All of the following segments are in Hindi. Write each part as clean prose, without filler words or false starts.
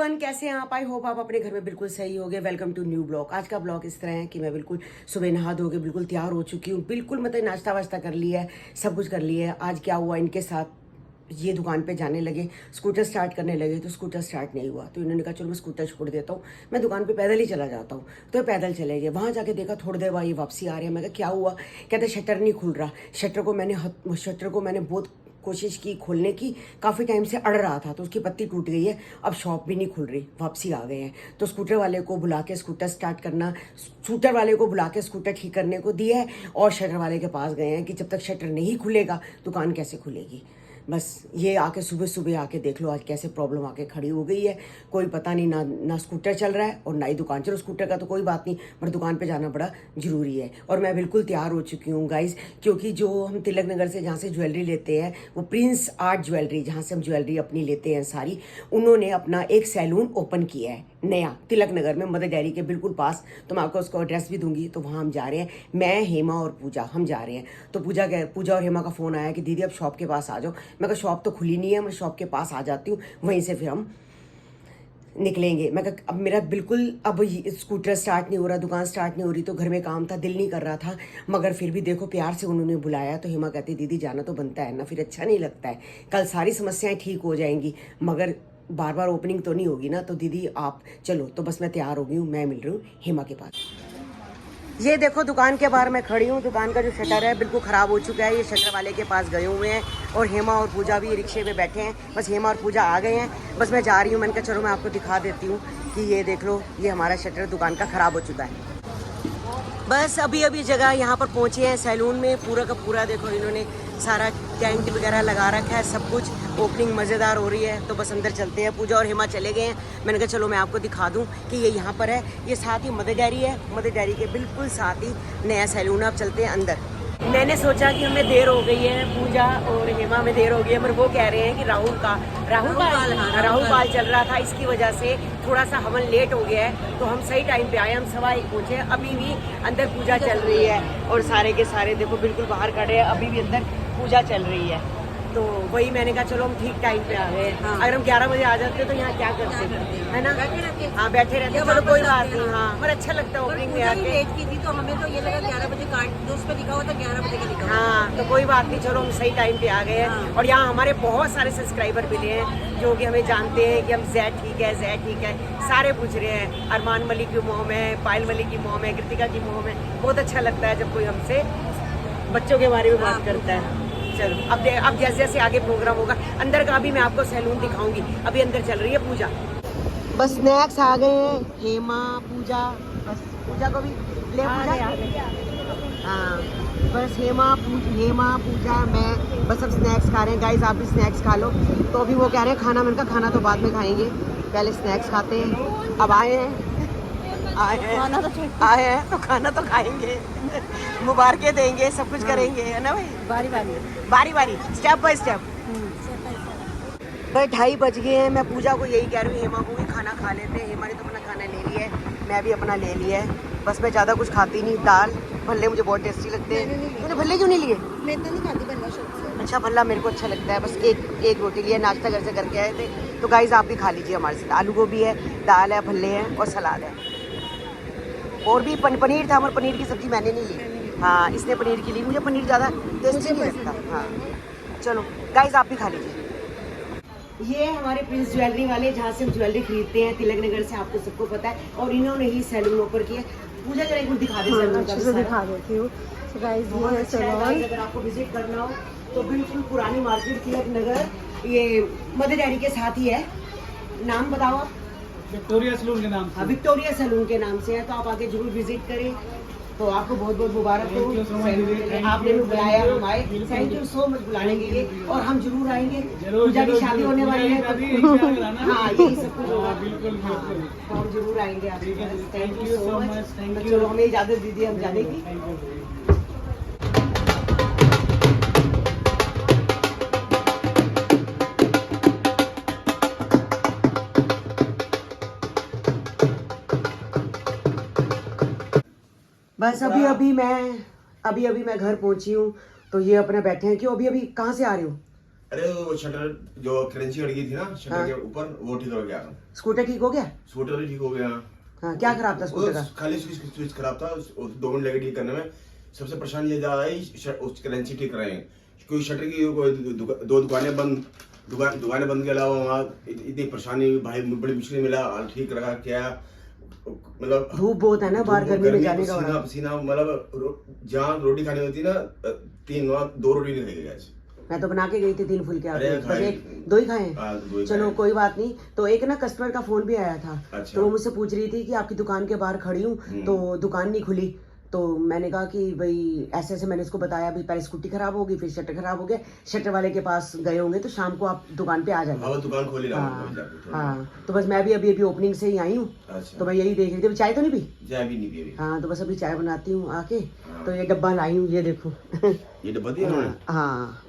एवरीवन, कैसे हैं आप? आई होप आप अपने घर में बिल्कुल सही होगे। Welcome to new blog. आज का ब्लॉग इस तरह है कि मैं बिल्कुल सुबह नहा धो के बिल्कुल तैयार हो चुकी हूँ। बिल्कुल मतलब नाश्ता वाश्ता कर लिया है, सब कुछ कर लिया है। आज क्या हुआ, इनके साथ ये दुकान पे जाने लगे, स्कूटर स्टार्ट करने लगे तो स्कूटर स्टार्ट नहीं हुआ। तो इन्होंने कहा चलो मैं स्कूटर छोड़ देता हूँ, मैं दुकान पे पैदल ही चला जाता हूँ। तो पैदल चले गए। वहाँ जाके देखा थोड़ी देर बाद ये वापसी आ रहे हैं। मैं कहा क्या हुआ? कहते शटर नहीं खुल रहा। शटर को मैंने बहुत कोशिश की खोलने की, काफ़ी टाइम से अड़ रहा था तो उसकी पत्ती टूट गई है। अब शॉप भी नहीं खुल रही, वापसी आ गए हैं। तो स्कूटर वाले को बुला के स्कूटर स्टार्ट करना, स्कूटर वाले को बुला के स्कूटर ठीक करने को दिया है और शटर वाले के पास गए हैं कि जब तक शटर नहीं खुलेगा दुकान कैसे खुलेगी। बस ये आके सुबह सुबह आके देख लो आज कैसे प्रॉब्लम आके खड़ी हो गई है। कोई पता नहीं, ना स्कूटर चल रहा है और ना ही दुकान। चलो स्कूटर का तो कोई बात नहीं, पर दुकान पे जाना बड़ा ज़रूरी है। और मैं बिल्कुल तैयार हो चुकी हूँ गाइस, क्योंकि जो हम तिलक नगर से जहाँ से ज्वेलरी लेते हैं, वो प्रिंस आर्ट ज्वेलरी, जहाँ से हम ज्वेलरी अपनी लेते हैं सारी, उन्होंने अपना एक सैलून ओपन किया है नया तिलक नगर में, मदर डेयरी के बिल्कुल पास। तो मैं आपको उसको एड्रेस भी दूंगी। तो वहाँ हम जा रहे हैं, मैं, हेमा और पूजा, हम जा रहे हैं। तो पूजा और हेमा का फ़ोन आया कि दीदी अब शॉप के पास आ जाओ। मैं कहा शॉप तो खुली नहीं है, मैं शॉप के पास आ जाती हूँ, वहीं से फिर हम निकलेंगे। मैं कहा अब मेरा बिल्कुल अब स्कूटर स्टार्ट नहीं हो रहा, दुकान स्टार्ट नहीं हो रही, तो घर में काम था, दिल नहीं कर रहा था। मगर फिर भी देखो प्यार से उन्होंने बुलाया तो हेमा कहती दीदी जाना तो बनता है ना, फिर अच्छा नहीं लगता है। कल सारी समस्याएं ठीक हो जाएंगी मगर बार बार ओपनिंग तो नहीं होगी ना। तो दीदी आप चलो। तो बस मैं तैयार हो गई हूँ, मैं मिल रही हूँ हेमा के पास। ये देखो दुकान के बाहर मैं खड़ी हूँ। दुकान का जो शटर है बिल्कुल ख़राब हो चुका है। ये शटर वाले के पास गए हुए हैं और हेमा और पूजा भी रिक्शे पे बैठे हैं। बस हेमा और पूजा आ गए हैं, बस मैं जा रही हूँ। मैंने कहा चलो मैं आपको दिखा देती हूँ कि ये देख लो, ये हमारा शटर दुकान का ख़राब हो चुका है। बस अभी जगह यहाँ पर पहुँचे हैं सैलून में। पूरा का पूरा देखो इन्होंने सारा टेंट वगैरह लगा रखा है, सब कुछ। ओपनिंग मज़ेदार हो रही है। तो बस अंदर चलते हैं। पूजा और हेमा चले गए हैं। मैंने कहा चलो मैं आपको दिखा दूं कि ये यहाँ पर है। ये साथ ही मदर डेयरी है, मदर डेयरी के बिल्कुल साथ ही नया सैलून है। अब चलते हैं अंदर। मैंने सोचा कि हमें देर हो गई है, पूजा और हेमा में देर हो गई है, मगर वो कह रहे हैं कि राहुल पाल चल रहा था, इसकी वजह से थोड़ा सा हवन लेट हो गया है। तो हम सही टाइम पे आए, हम 1:15 पहुँचे। अभी भी अंदर पूजा चल रही है और सारे के सारे देखो बिल्कुल बाहर खड़े हैं, अभी भी अंदर पूजा चल रही है। तो वही मैंने कहा चलो हम ठीक टाइम पे आ गए। हाँ। अगर हम 11 बजे आ जाते तो यहाँ क्या करते, है ना? हाँ बैठे रहते, चलो कोई बात नहीं। हाँ पर अच्छा लगता है ओपनिंग में आके। लेट की थी तो हमें तो ये लगा 11 बजे कार्ड उस पर लिखा हुआ था, 11 बजे का लिखा हुआ। हाँ तो कोई बात नहीं, चलो हम सही टाइम पे आ गए हैं। हाँ। और यहाँ हमारे बहुत सारे सब्सक्राइबर मिले हैं जो कि हमें जानते हैं कि हम जैद ठीक है, सारे पूछ रहे हैं। अरमान मलिक की मोम है, पायल मलिक की मोम है, कृतिका की मोम है। बहुत अच्छा लगता है जब कोई हमसे बच्चों के बारे में बात करता है। चलो अब जैसे जैसे आगे प्रोग्राम होगा अंदर का भी मैं आपको सैलून दिखाऊंगी। अभी अंदर चल रही है पूजा। बस स्नैक्स आ गए हैं, हेमा पूजा, बस पूजा को भी ले पूजा। हाँ बस हेमा पूजा मैं बस अब स्नैक्स खा रहे हैं। गाइस आप भी स्नैक्स खा लो। तो अभी वो कह रहे हैं खाना, मैंने कहा खाना तो बाद में खाएंगे, पहले स्नैक्स खाते हैं। अब आए हैं तो खाना तो खाएंगे, मुबारकें देंगे, सब कुछ करेंगे, है ना भाई? बारी स्टेप बाय स्टेप। भाई 2:30 बज गए हैं। मैं पूजा को यही कह रही हूँ हेमा को कि खाना खा लेते हैं। हेमा ने तो अपना खाना ले लिया है, मैं भी अपना ले लिया है। बस मैं ज़्यादा कुछ खाती नहीं। दाल भल्ले मुझे बहुत टेस्टी लगते हैं। तूने भल्ले क्यों नहीं लिए? मैं तो नहीं खाती भल्ला शौक से। अच्छा भल्ला मेरे को अच्छा लगता है। बस एक रोटी लिया, नाश्ता घर से करके आए थे। तो गाइस आप भी खा लीजिए हमारे साथ। आलू गोभी है, दाल है, भल्ले हैं और सलाद है। और भी पनीर था, मगर पनीर की सब्ज़ी मैंने नहीं ली। हाँ इसने पनीर की ली, मुझे पनीर ज़्यादा टेस्टी नहीं लगता। हाँ चलो गाइस आप भी खा लीजिए। ये हमारे प्रिंस ज्वेलरी वाले, जहाँ से हम ज्वेलरी खरीदते हैं तिलक नगर से, आपको सबको पता है। और इन्होंने ही सैलून ओपन किया। पूजा जरा एक बार दिखा दे सैलून का, दिखा देती हूँ। अगर आपको विजिट करना हो तो बिल्कुल पुरानी मार्केट तिलक नगर, ये मदर डेयरी के साथ ही है। नाम बताओ आप? विक्टोरिया सैलून के नाम से। हाँ विक्टोरिया सैलून के नाम से है। तो आप आके जरूर विजिट करें। तो आपको बहुत बहुत मुबारक हो, आपने भी बुलाया, हम आए। थैंक यू सो मच बुलाने के लिए। और हम जरूर आएंगे। पूजा की शादी होने वाली है तो हाँ यही सब कुछ होगा। बिल्कुल तो हम जरूर आएंगे। Thank you so much. चलो हमें इजाजत दीजिए हम जाने की। बस अभी मैं घर पहुंची हूँ। तो ये अपने बैठे हैं। क्यों अभी कहाँ से आ रहे हो? अरे वो शटर जो क्रंची अड़ गई थी ना शटर हाँ। के ऊपर, वो ठीक हो गया। स्कूटर ठीक हो गया? स्कूटर भी ठीक हो गया। हाँ, क्या खराब था स्कूटर का? खाली स्विच खराब था, 2 मिनट लगे ठीक करने में। सबसे परेशानी ये ज्यादा है उस क्रंची ठीक कराए, क्योंकि शटर की 2 दुकानें बंद, दुकानें बंद के अलावा वहाँ इतनी परेशानी हुई भाई, बड़ी मुश्किल मिला ठीक रखा क्या, मतलब धूप बहुत है ना बाहर, गर्मी में जाने का पसीना बड़ा। पसीना, मतलब जहाँ रोटी खानी होती ना 2 रोटी नहीं खाई आज। मैं तो बना के गई थी 3 फुलके, अरे बस खाए। 2 ही खाए हाँ, 2 ही चलो खाए। कोई बात नहीं। तो एक ना कस्टमर का फोन भी आया था, अच्छा। तो वो मुझसे पूछ रही थी कि आपकी दुकान के बाहर खड़ी हूँ तो दुकान नहीं खुली। तो मैंने कहा कि भाई ऐसे ऐसे, मैंने उसको बताया भी पहले स्कूटी खराब होगी फिर शटर खराब हो गया, शटर वाले के पास गए होंगे तो शाम को आप दुकान पे आ जाना। हाँ, दुकान खोली ना हाँ, तो बस मैं भी अभी ओपनिंग से ही आई हूँ, अच्छा। तो मैं यही देख रही थी। चाय तो नहीं पी? चाय भी नहीं पी अभी। हाँ, तो बस अभी चाय बनाती हूँ आके। हाँ। तो ये डब्बा लाई हूँ, ये देखो। ये डब्बा दिया उन्होंने? हाँ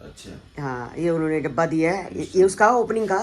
अच्छा। हाँ, ये उन्होंने डब्बा दिया है, ये उसका ओपनिंग का।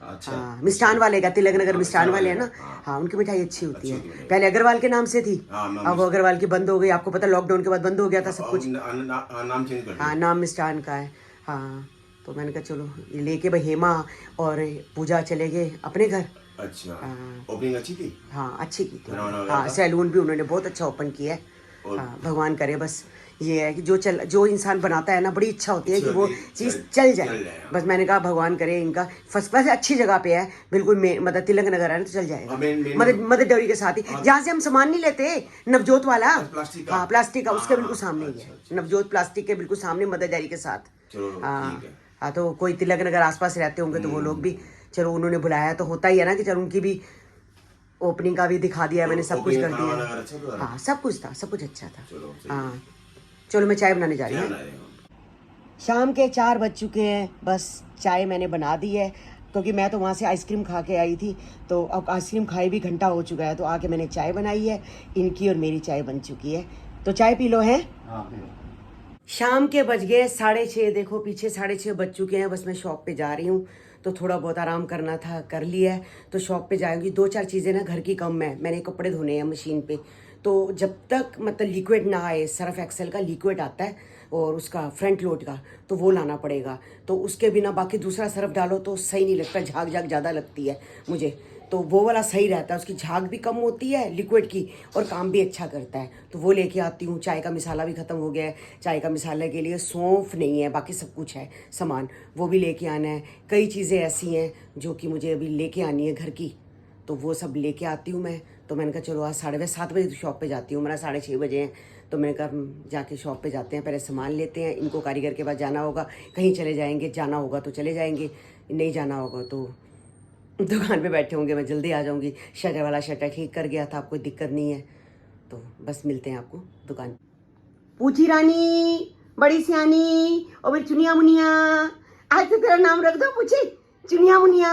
अच्छा। हाँ, मिष्ठान वाले का, तिलक नगर हाँ, मिष्ठान वाले है ना। मिष्ठान वाले, हाँ, उनकी मिठाई अच्छी होती अच्छी है। होती है। पहले अग्रवाल के नाम से थी, हाँ, नाम अब वो अग्रवाल की बंद हो गई। आपको पता लॉकडाउन के बाद बंद हो गया था सब कुछ। नाम चेंज कर दिया। हाँ, नाम मिष्ठान का है। हाँ, तो मैंने कहा चलो ये लेके भाई हेमा और पूजा चले गए अपने घर। अच्छा। हाँ। ओपनिंग अच्छी थी। हाँ, अच्छी की थी। बनाना वगैरह हाँ, था? सैलून भी उन्होंने बहुत अच्छा ओपन किया है। और- हाँ, भगवान करे बस ये है कि जो इंसान बनाता है ना, बड़ी इच्छा होती है कि अच्छी वो होती है, चीज़ चल चल जाए, जाए। हाँ। बस मैंने कहा भगवान करे इनका फर्स्ट क्लास अच्छी जगह पे है, बिल्कुल मतलब तिलक नगर है ना, तो चल जाएगा। हाँ, मेन- मदद डेयरी के साथ ही, हाँ। जहाँ से हम सामान नहीं लेते, नवजोत वाला। प्लास्टिक का? हाँ, प्लास्टिक का, उसके हाँ, बिल्कुल सामने ही अच्छा, है। अच्छा। नवजोत प्लास्टिक के बिल्कुल सामने मदद डेयरी के साथ। चलो हाँ ठीक है। हाँ, तो कोई तिलक नगर आसपास रहते होंगे तो वो लोग भी, चलो उन्होंने बुलाया तो होता ही है ना कि चलो उनकी भी ओपनिंग का भी दिखा दिया मैंने, सब कुछ ओपनिंग कर खाना वाना दिया। अगर अच्छा था? हाँ, सब कुछ था, सब कुछ अच्छा था। चलो सही। हाँ, चलो मैं चाय बनाने जा रही चाय हूँ। बना रहे हो? शाम के 4 बज चुके हैं, बस चाय मैंने बना दी है, क्योंकि मैं तो वहाँ से आइसक्रीम खा के आई थी, तो अब आइसक्रीम खाए भी घंटा हो चुका है, तो आके मैंने चाय बनाई है। इनकी और मेरी चाय बन चुकी है, तो चाय पी लो है। हाँ। शाम के बज गए 6:30, देखो पीछे 6:30 बज चुके हैं। बस मैं शॉप पे जा रही हूँ, तो थोड़ा बहुत आराम करना था, कर लिया है। तो शॉप पे जाऊंगी, 2-4 चीज़ें ना घर की कम है, मैंने कपड़े धोने हैं मशीन पे, तो जब तक मतलब लिक्विड ना आए, सर्फ एक्सेल का लिक्विड आता है और उसका फ्रंट लोड का, तो वो लाना पड़ेगा। तो उसके बिना बाकी दूसरा सर्फ डालो तो सही नहीं लगता, झाग झाग ज़्यादा लगती है मुझे, तो वो वाला सही रहता है, उसकी झाग भी कम होती है लिक्विड की और काम भी अच्छा करता है। तो वो लेके आती हूँ। चाय का मसाला भी ख़त्म हो गया है, चाय का मसाले के लिए सौंफ नहीं है, बाकी सब कुछ है सामान, वो भी लेके आना है। कई चीज़ें ऐसी हैं जो कि मुझे अभी लेके आनी है घर की, तो वो सब लेके आती हूँ मैं। तो मैंने कहा चलो आज 7:30 बजे शॉप पे जाती हूँ, मेरा 6:30 बजे हैं, तो मैंने कहा जाके शॉप पे जाते हैं, पहले सामान लेते हैं। इनको कारीगर के पास जाना होगा, कहीं चले जाएंगे, जाना होगा तो चले जाएंगे, नहीं जाना होगा तो दुकान पे बैठे होंगे, मैं जल्दी आ जाऊंगी। शटर वाला शटर ठीक कर गया था, कोई दिक्कत नहीं है। तो बस मिलते हैं आपको दुकान। पूछी रानी, बड़ी सियानी और मेरी चुनिया मुनिया, आज तो तेरा नाम रख दो पूछी, चुनिया मुनिया।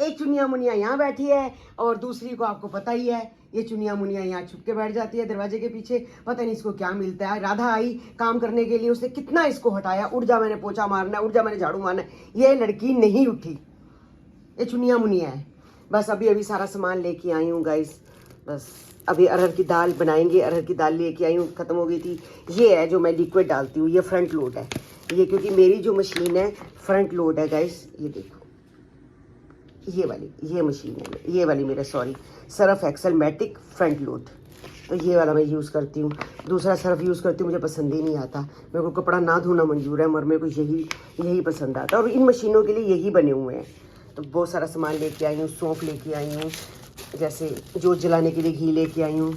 एक चुनिया मुनिया यहाँ बैठी है और दूसरी को आपको पता ही है, ये चुनिया मुनिया यहाँ छुप के बैठ जाती है दरवाजे के पीछे, पता नहीं इसको क्या मिलता है। राधा आई काम करने के लिए, उसने कितना इसको हटाया, उठ जा मैंने पोछा मारना है, उठ जा मैंने झाड़ू मारना है, ये लड़की नहीं उठी। ये चुनिया मुनिया है। बस अभी सारा सामान लेके आई हूँ गाइस, बस अभी अरहर की दाल बनाएंगे, अरहर की दाल लेके आई हूँ, ख़त्म हो गई थी। ये है जो मैं लिक्विड डालती हूँ, ये फ्रंट लोड है ये, क्योंकि मेरी जो मशीन है फ्रंट लोड है गाइस। ये देखो, ये वाली, ये मशीन है, ये वाली मेरा sorry Surf Excel Matic front load, तो ये वाला मैं यूज़ करती हूँ। दूसरा सर्फ यूज़ करती हूँ, मुझे पसंद ही नहीं आता, मेरे को कपड़ा ना धोना मंजूर है, मगर मेरे को यही पसंद आता है, और इन मशीनों के लिए यही बने हुए हैं। तो बहुत सारा सामान लेके आई हूँ, सौंफ लेके आई हूँ, जैसे जोत जलाने के लिए घी लेके आई हूँ,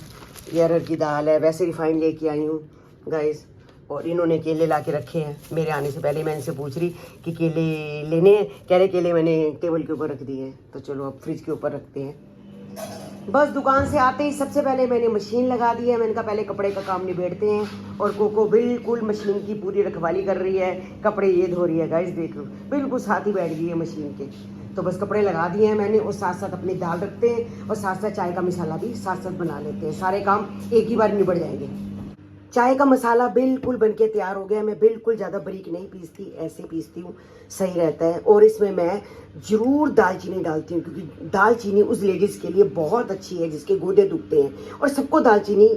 ये अरहर की दाल है, वैसे रिफाइंड लेके आई हूँ गाइस। और इन्होंने केले ला के रखे हैं, मेरे आने से पहले मैं इनसे पूछ रही कि केले लेने हैं, कह रहे केले मैंने टेबल के ऊपर रख दिए हैं, तो चलो अब फ्रिज के ऊपर रखते हैं। बस दुकान से आते ही सबसे पहले मैंने मशीन लगा दी है, मैंने कहा पहले कपड़े का काम निबेड़ते हैं। और कोको बिल्कुल मशीन की पूरी रखवाली कर रही है, कपड़े ये धो रही है गाइस, देख लो बिल्कुल साथ ही बैठ गई है मशीन के। तो बस कपड़े लगा दिए हैं मैंने, और साथ साथ अपनी दाल रखते हैं, और साथ साथ चाय का मसाला भी साथ साथ बना लेते हैं, सारे काम एक ही बार निबड़ जाएंगे। चाय का मसाला बिल्कुल बनके तैयार हो गया, मैं बिल्कुल ज़्यादा बारीक नहीं पीसती, ऐसे पीसती हूँ, सही रहता है। और इसमें मैं ज़रूर दालचीनी डालती हूँ, क्योंकि दालचीनी उस लेडीज़ के लिए बहुत अच्छी है जिसके गोडे दुखते हैं, और सबको दालचीनी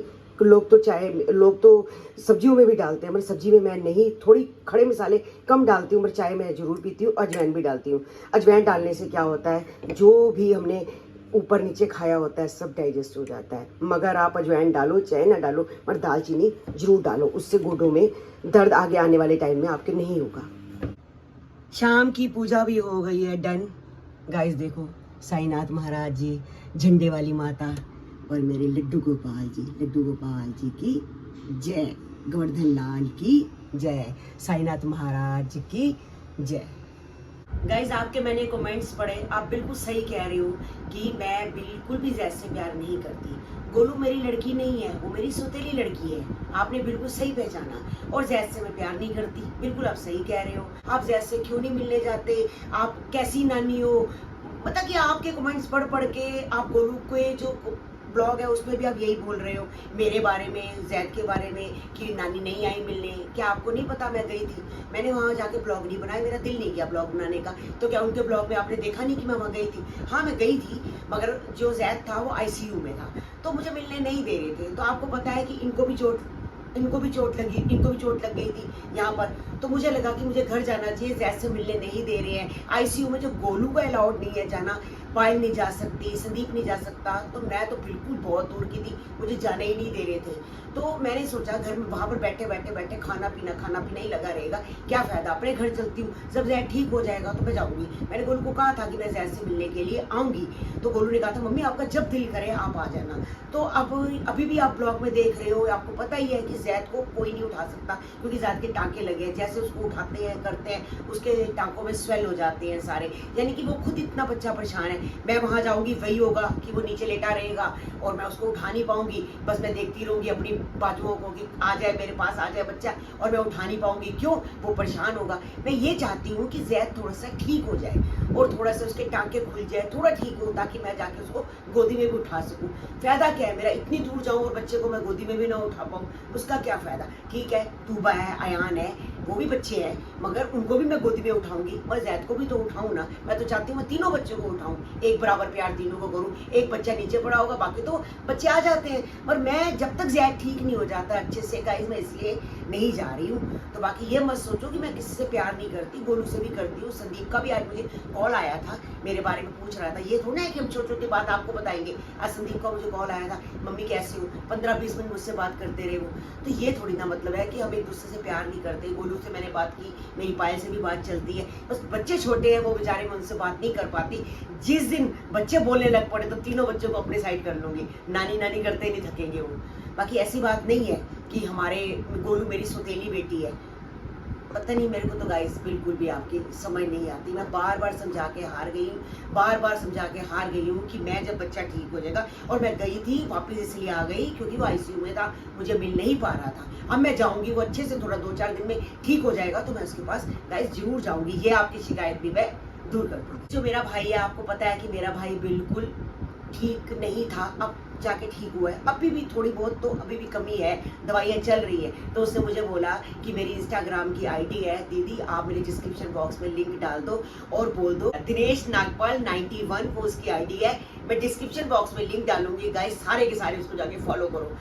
लोग तो सब्जियों में भी डालते हैं, मगर सब्जी में मैं नहीं, थोड़ी खड़े मसाले कम डालती हूँ, मगर चाय मैं ज़रूर पीती हूँ। अजवाइन भी डालती हूँ। अजवाइन डालने से क्या होता है, जो भी हमने ऊपर नीचे खाया होता है सब डाइजेस्ट हो जाता है। मगर आप अजवाइन डालो चाहे ना डालो, मगर दालचीनी जरूर डालो, उससे गोडों में दर्द आगे आने वाले टाइम में आपके नहीं होगा। शाम की पूजा भी हो गई है डन। गाइस देखो, साईनाथ महाराज जी, झंडे वाली माता और मेरे लड्डू गोपाल जी की जय, गोवर्धन लाल की जय, साईनाथ महाराज की जय। गाइज आपके मैंने कमेंट्स पढ़े, आप बिल्कुल सही कह रहे हो कि मैं बिल्कुल भी जैद से प्यार नहीं करती। गोलू मेरी लड़की नहीं है, वो मेरी सौतेली लड़की है। आपने बिल्कुल सही पहचाना। और जैद से मैं प्यार नहीं करती, बिल्कुल आप सही कह रहे हो। आप जैद से क्यों नहीं मिलने जाते, आप कैसी नानी हो, मतलब कि आपके कमेंट्स पढ़ के आप गोलू के जो ब्लॉग है उसमें भी आप यही बोल रहे हो मेरे बारे में, जैद के बारे में कि नानी नहीं आई मिलने। क्या आपको नहीं पता मैं गई थी? मैंने वहाँ जाके ब्लॉग नहीं बनाया, मेरा दिल नहीं किया ब्लॉग बनाने का। तो क्या उनके ब्लॉग में आपने देखा नहीं कि मैं वहाँ गई थी? हाँ मैं गई थी, मगर जो जैद था वो ICU में था, तो मुझे मिलने नहीं दे रहे थे। तो आपको पता है कि इनको भी चोट लग गई थी यहाँ पर। तो मुझे लगा कि मुझे घर जाना चाहिए, जैद से मिलने नहीं दे रहे हैं। ICU में जो गोलू को अलाउड नहीं है जाना, पायल नहीं जा सकती, संदीप नहीं जा सकता, तो मैं तो बिल्कुल बहुत दूर की थी, मुझे जाने ही नहीं दे रहे थे। तो मैंने सोचा घर में वहाँ पर बैठे खाना पीना ही लगा रहेगा, क्या फायदा, अपने घर चलती हूँ, जब जैद ठीक हो जाएगा तो मैं जाऊँगी। मैंने गोलू को कहा था कि मैं जैद से मिलने के लिए आऊँगी, तो गोलू ने कहा था मम्मी आपका जब दिल करे आप आ जाना। तो अब अभी भी आप ब्लॉग में देख रहे हो, आपको पता ही है कि जैद को कोई नहीं उठा सकता, क्योंकि जैद के टाँके लगे हैं। जैसे उसको उठाते हैं करते हैं, उसके टाँकों में स्वेल हो जाते हैं सारे, यानी कि वो खुद इतना बच्चा परेशान है। मैं वहाँ जाऊँगी वही होगा कि वो नीचे लेटा रहेगा और मैं उसको उठा नहीं पाऊंगी, बस मैं देखती रहूँगी अपनी बाजुओं को कि आ जाए मेरे पास, आ जाए बच्चा, और मैं उठा नहीं पाऊंगी। क्यों? वो परेशान होगा। मैं ये चाहती हूँ कि जैद थोड़ा सा ठीक हो जाए और थोड़ा सा उसके टाँके खुल जाए, थोड़ा ठीक हो, ताकि मैं जाके उसको गोदी में भी उठा सकूँ। फायदा क्या है मेरा, इतनी दूर जाऊँ और बच्चे को मैं गोदी में भी ना उठा पाऊँ, उसका क्या फायदा। ठीक है, तूबा है, अयान है, वो भी बच्चे हैं, मगर उनको भी मैं गोदी में उठाऊंगी और जैद को भी तो उठाऊँ ना। मैं तो चाहती हूँ मैं तीनों बच्चों को उठाऊँ, एक बराबर प्यार तीनों को करूँ। एक बच्चा नीचे पड़ा होगा, बाकी तो बच्चे आ जाते हैं, पर मैं जब तक जैद ठीक नहीं हो जाता अच्छे से गाइस, मैं इसलिए नहीं जा रही हूँ। तो बाकी ये मत सोचो कि मैं किसी से प्यार नहीं करती, गोलू से भी करती हूँ। संदीप का भी आज मुझे कॉल आया था, मेरे बारे में पूछ रहा था। ये थोड़ा है कि हम छोटी छोटी बात आपको बताएंगे। आज संदीप का मुझे कॉल आया था, मम्मी कैसी हो, 15-20 मिनट मुझसे बात करते रहे वो। तो ये थोड़ी ना मतलब है कि हम एक दूसरे से प्यार नहीं करते। गोलू से मैंने बात की, मेरी पायल से भी बात चलती है, बस बच्चे छोटे हैं वो बेचारे, मैं उनसे बात नहीं कर पाती। जिस दिन बच्चे बोलने लग पड़े तो तीनों बच्चों को अपने साइड कर लूंगी, नानी नानी करते ही नहीं थकेंगे वो। बाकी ऐसी बात नहीं है कि हमारे गोलू मेरी सौतेली बेटी है, पता नहीं मेरे को तो गाइस बिल्कुल भी आपकी समझ नहीं आती। मैं बार बार समझा के हार गई हूँ कि मैं जब बच्चा ठीक हो जाएगा, और मैं गई थी वापस इसलिए आ गई क्योंकि वो ICU में था, मुझे मिल नहीं पा रहा था। अब मैं जाऊंगी, वो अच्छे से थोड़ा 2-4 दिन में ठीक हो जाएगा तो मैं उसके पास गाइस जरूर जाऊंगी। ये आपकी शिकायत भी मैं दूर कर दूंगी। जो मेरा भाई है, आपको पता है कि मेरा भाई बिल्कुल ठीक नहीं था, अब जाके ठीक हुआ है। अभी भी थोड़ी बहुत तो अभी भी कमी है, दवाइयाँ चल रही है। तो उसने मुझे बोला कि मेरी इंस्टाग्राम की ID है दीदी, आप मेरे डिस्क्रिप्शन बॉक्स में लिंक डाल दो और बोल दो दिनेश नागपाल 91 वो उसकी ID है। मैं डिस्क्रिप्शन बॉक्स में लिंक डालूंगी गाइस, सारे के सारे उसको जाके फॉलो करो।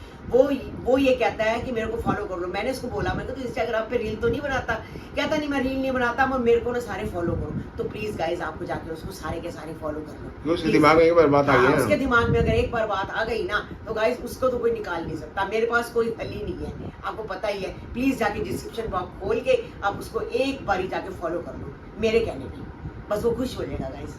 वो ये कहता है कि मेरे को फॉलो कर लो। मैंने उसको बोला, मैं तो इंस्टाग्राम पे रील तो नहीं बनाता, कहता नहीं मैं रील नहीं बनाता, मगर मेरे को ना सारे फॉलो करो। तो प्लीज गाइस आपको जाके उसको सारे के सारे फॉलो कर लो। उसके दिमाग में एक बार बात आ गई ना, उसके दिमाग में अगर एक बार बात आ गई ना तो गाइस उसको तो कोई निकाल नहीं सकता। मेरे पास कोई हल ही नहीं है, आपको पता ही है। प्लीज जाके डिस्क्रिप्शन बॉक्स खोल के आप उसको एक बारी जाके फॉलो कर लो मेरे कहने पे, बस वो खुश हो जाएगा guys.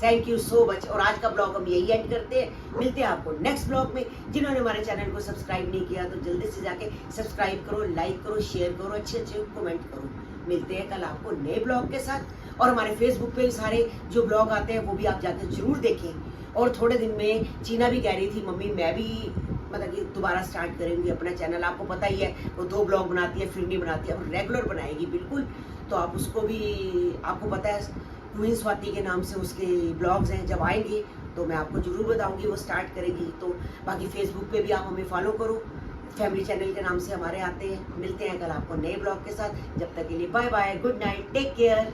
Thank you so much. और आज का ब्लॉग हम यही एंड करते हैं, मिलते हैं आपको नेक्स्ट ब्लॉग में। जिन्होंने हमारे चैनल को सब्सक्राइब नहीं किया तो जल्दी से जाके सब्सक्राइब करो, लाइक करो, शेयर करो, अच्छे कमेंट करो। मिलते हैं कल आपको नए ब्लॉग के साथ। और हमारे फेसबुक पे सारे जो ब्लॉग आते हैं वो भी आप जाके जरूर देखें। और थोड़े दिन में चीना भी कह रही थी मम्मी मैं भी मतलब कि दोबारा स्टार्ट करेंगी अपना चैनल। आपको पता ही है वो 2 ब्लॉग बनाती है फिर नहीं बनाती है, अब रेगुलर बनाएगी बिल्कुल। तो आप उसको भी, आपको पता है क्वीन स्वाति के नाम से उसके ब्लॉग्स हैं, जब आएंगे तो मैं आपको जरूर बताऊंगी वो स्टार्ट करेगी। तो बाकी फेसबुक पे भी आप हमें फॉलो करो, फैमिली चैनल के नाम से हमारे आते हैं। मिलते हैं कल आपको नए ब्लॉग के साथ, जब तक के लिए bye bye, good night, take care.